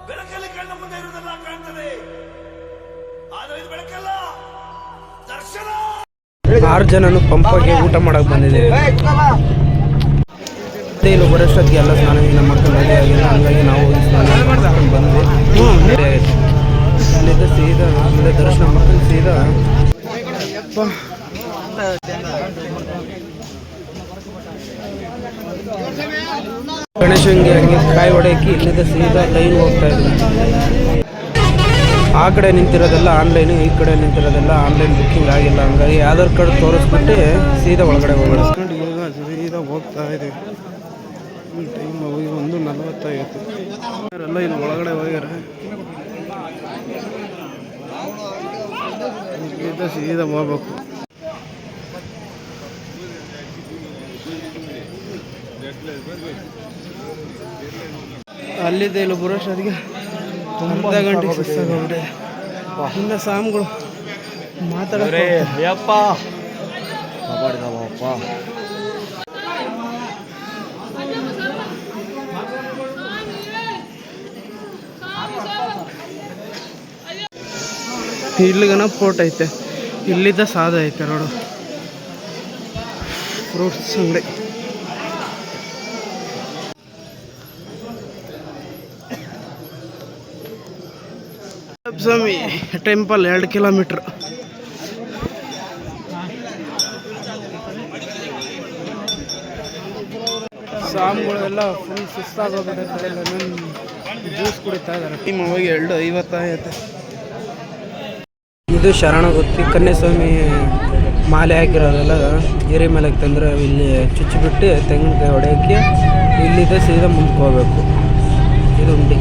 ಬೆಳಕಲ್ಲಿ ಕಣ್ಣ ಮುಂದೆ ಇರುವುದೆಲ್ಲ ಕಾಣ್ತದೆ, ಆದರೆ ಇದು ಬೆಳಕಲ್ಲ, ದರ್ಶನ. 6 ಜನನು ಪಂಪಾಗಿ ಊಟ ಮಾಡಕ್ಕೆ ಬಂದಿದ್ದೇವೆ. ಇಲ್ಲಿ ಬರೋಷ್ಟೊತ್ತಿಗೆ ಎಲ್ಲ ಸ್ನಾನ ಮಾಡ್ಕೊಂಡು ರೆಡಿ ಆಗಿಲ್ಲ, ಹಂಗಾಗಿ ನಾವು ಹೋಗಿ ಸ್ನಾನ ಮಾಡ್ಕೊಂಡು ಬಂದ್ವಿ. ಅಲ್ಲಿದ್ದ ಸೀದಾ ಅಲ್ಲೇ ದರ್ಶನ ಮಾಡ್ಕೊಂಡು ಸೀದಾ ಗಣೇಶಂಗೆ ಹಂಗೆ ಕಾಯಿ ಹೊಡೆಯಕ್ಕೆ ಇಲ್ಲಿಂದ ಸೀದಾ ಲೈನ್ ಹೋಗ್ತಾ ಇದ್ವಿ. ಆ ಕಡೆ ನಿಂತಿರೋದೆಲ್ಲ ಆನ್ಲೈನು, ಈ ಕಡೆ ನಿಂತಿರೋದೆಲ್ಲ ಆನ್ಲೈನ್ ಬುಕ್ಕಿಂಗ್ ಆಗಿಲ್ಲ, ಹಂಗಾಗಿ ಆಧಾರ್ ಕಾರ್ಡ್ ತೋರಿಸ್ಬಿಟ್ಟು ಸೀದಾ ಒಳಗಡೆ ಹೋಗೋಣ. ಈಗ ಸೀದಾ ಹೋಗ್ತಾ ಇದ್ದೀವಿ. ಟೈಮ್ ಹೋಗಿ 1:45 ಅವರೆಲ್ಲ ಇಲ್ಲಿ ಒಳಗಡೆ ಹೋಗ್ಯಾರ. ಇಲ್ಲಿಂದ ಸೀದಾ ಹೋಗ್ಬೇಕು. ಅಲ್ಲಿದ್ದ ಇಲ್ಲಿ ಬರೋಷ್ಟೊತ್ತಿಗೆ ಅರ್ಧ ಗಂಟೆ ಸುಸ್ತಾಗ್ಬಿಟ್ಟೆ. ಇನ್ನು ಸಾಮ್ಗಳು ಮಾತಾಡಪ್ಪ. ಇಲ್ಲಿಗನ ಫೋರ್ಟ್ ಐತೆ, ಇಲ್ಲಿದ್ದ ಸಾದ ಐತೆ ನೋಡು, ಫ್ರೂಟ್ಸ್ ಅಂಗಡಿ. ಸ್ವಾಮಿ ಟೆಂಪಲ್ 2 ಕಿಲೋಮೀಟ್ರ್. ಸಾಮ್ಗಳೆಲ್ಲ ಫುಲ್ ಸುಸ್ತಾಗೋಗ್ಬಿಟ್ಟೈತೆ. ಜ್ಯೂಸ್ ಕುಡಿತಾ ಇದ್ದಾರೆ. ಟೈಮ್ ಹೋಗಿ 2:50 ಆಯ್ತು. ಇದು ಶರಣಗುತ್ತಿ ಕನ್ಯಾಸ್ವಾಮಿ ಮಾಲೆ ಹಾಕಿರೋದೆಲ್ಲ ಎರೆ ಮೇಲೆ ತಂದ್ರೆ ಇಲ್ಲಿ ಚುಚ್ಚಿಬಿಟ್ಟು ತೆಂಗಿನಕಾಯಿ ಹೊಡೆಯೋಕ್ಕೆ ಇಲ್ಲಿದ್ದ ಸೀದಾ ಮುಂದಕ್ಕೆ ಹೋಗ್ಬೇಕು. ಇದು ಉಂಡಿ.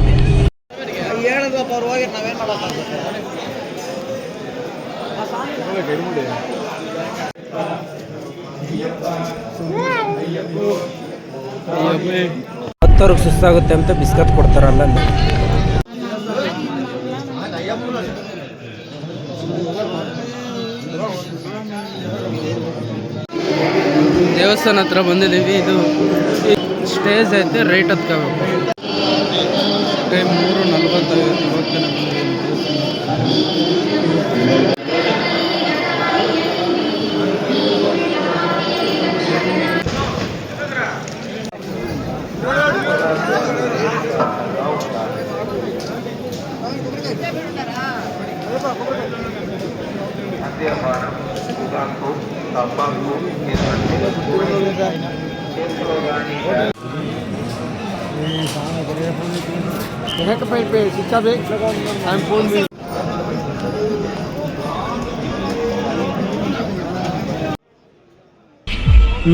ಹತ್ತವ್ರಿಗೆ ಸುಸ್ತಾಗುತ್ತೆ ಅಂತ ಬಿಸ್ಕತ್ ಕೊಡ್ತಾರಲ್ಲ ಅಲ್ಲಿ. ದೇವಸ್ಥಾನ ಹತ್ರ ಬಂದಿದ್ದೀವಿ. ಇದು ಸ್ಟೇಜ್ ಐತೆ, ರೈಟ್ ಹತ್ಕೋಬೇಕು. ಟೈಮ್ 3:45 ಹೋಗ್ತಾನೆ.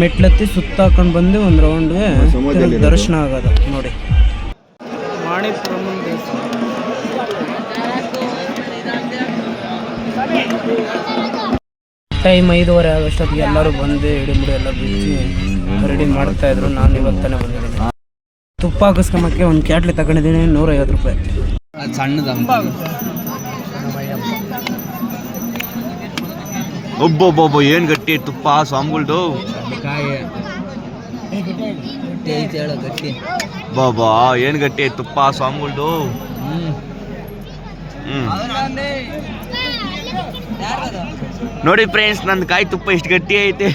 ಮೆಟ್ಲತ್ತಿ ಸುತ್ತ ಹಾಕೊಂಡು ಬಂದು ಒಂದು ರೌಂಡ್ಗೆ ದರ್ಶನ ಆಗೋದು ನೋಡಿ. ಮಾಣಿಪುರಂ ದೇವಸ್ಥಾನ. ಟೈಮ್ 5:30 ಆಗೋಷ್ಟೊತ್ತಿಗೆ ಎಲ್ಲರೂ ಬಂದು ಎಡಿಮುಡಿ ಎಲ್ಲ ಬಿಚ್ಚಿ ರೆಡಿ ಮಾಡ್ತಾಯಿದ್ರು. ನಾನು ಇವತ್ತಾನೆ ಬಂದಿದ್ದೀನಿ. ತುಪ್ಪ ಹಾಕಿಸ್ಕೊಂಬಕ್ಕೆ ಒಂದು ಕ್ಯಾಟ್ಲಿ ತಗೊಂಡಿದ್ದೀನಿ, 150 ರೂಪಾಯಿ. ಸಣ್ಣದ ಒಬ್ಬೊಬ್ಬೊಬ್ಬ ಏನು ಗಟ್ಟಿ ತುಪ್ಪ ಸ್ವಾಮಿಗಳ್ದು. ಗಟ್ಟಿ ಬಾಬಾ ಏನು ಗಟ್ಟಿ ತುಪ್ಪ ಸ್ವಾಮಿಗಳ್ದು. ನೋಡಿ ಫ್ರೆಂಡ್ಸ್, ನಂದು ಕಾಯಿ ತುಪ್ಪ ಎಷ್ಟು ಗಟ್ಟಿ ಐತೆ.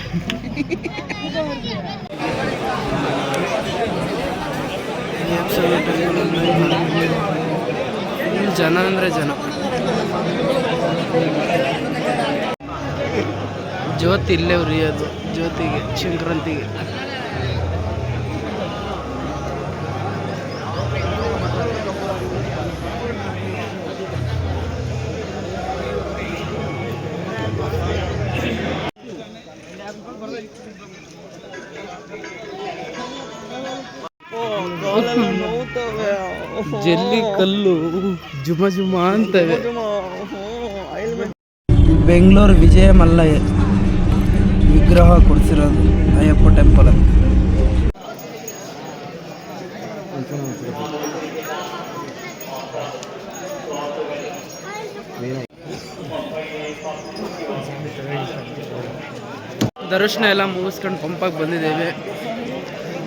ಜನ ಅಂದರೆ ಜನ. ಜ್ಯೋತಿ ಇಲ್ಲೇ ಉರಿಯೋದು, ಜ್ಯೋತಿಗೆ ಸಂಕ್ರಾಂತಿಗೆ. ಜಲ್ಲಿ ಕಲ್ಲು ಜುಮ ಜುಮ ಅಂತವೆ. ಬೆಂಗಳೂರು ವಿಜಯ ಮಲ್ಲಯ್ಯ ವಿಗ್ರಹ ಕೊಡಿಸಿರೋದು ಅಯ್ಯಪ್ಪ ಟೆಂಪಲ್. ದರ್ಶನ ಎಲ್ಲ ಮುಗಿಸ್ಕೊಂಡು ಪಂಪಾಗಿ ಬಂದಿದ್ದೇವೆ.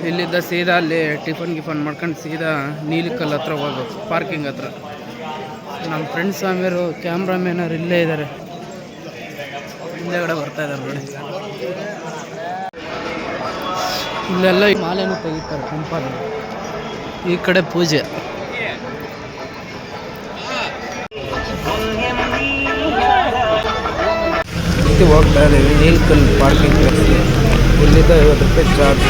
ಇಲ್ಲಿದ್ದ ಸೀದಾ ಅಲ್ಲಿ ಟಿಫನ್ ಮಾಡ್ಕೊಂಡು ಸೀದಾ ನೀಲಿಕಲ್ ಹತ್ರ ಹೋಗ್ಬೇಕು, ಪಾರ್ಕಿಂಗ್ ಹತ್ರ. ನಮ್ಮ ಫ್ರೆಂಡ್ಸ್ ಆಮೇಲೆ ಕ್ಯಾಮ್ರಾಮೇನವ್ರು ಇಲ್ಲೇ ಇದ್ದಾರೆ, ಹಿಂದೆಗಡೆ ಬರ್ತಾ ಇದ್ದಾರೆ ನೋಡಿ. ಇಲ್ಲೆಲ್ಲ ಮಾಲೆನೂ ತೆಗಿತಾರೆ ಟೆಂಪಲ್. ಈ ಕಡೆ ಪೂಜೆ. ಹೋಗ್ತಾ ಇದ್ದೀವಿ ನೀಲ್ಕಲ್ ಪಾರ್ಕಿಂಗ್ ಪ್ಲೇಸ್. ಇಲ್ಲಿಂದ 50 ರೂಪಾಯಿ ಚಾರ್ಜ್.